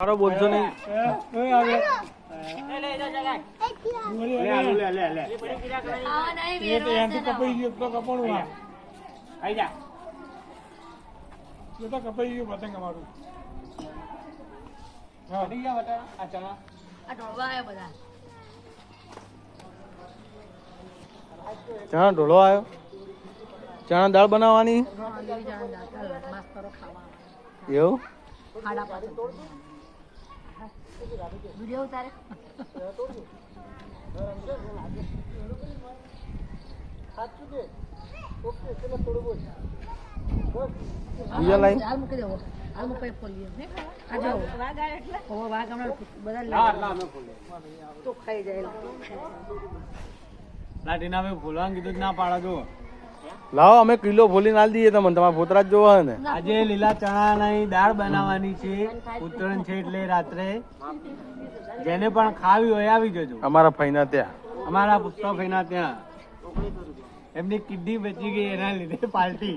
મારો બોલજો નહીં. કપાઈ ગયું પતંગ અમારું. ચણા ઢોલો આવ્યો. ચણા દાળ બનાવવાની એવું. બીજા લાઈન લાવો અમે કિલો ફોલી નાલ દઈએ તમને. તમારા પોતરા જ જોવા ને. આજે લીલા ચણા ની દાળ બનાવવાની છે. ઉત્તરાયણ છે એટલે રાત્રે જેને પણ ખાવી હોય આવી જજો. અમારા ફઈના ત્યાં, અમારા પુષ્પા ભાઈના ત્યાં એમની કિડની બચી ગઈ એના લીધે પાર્ટી.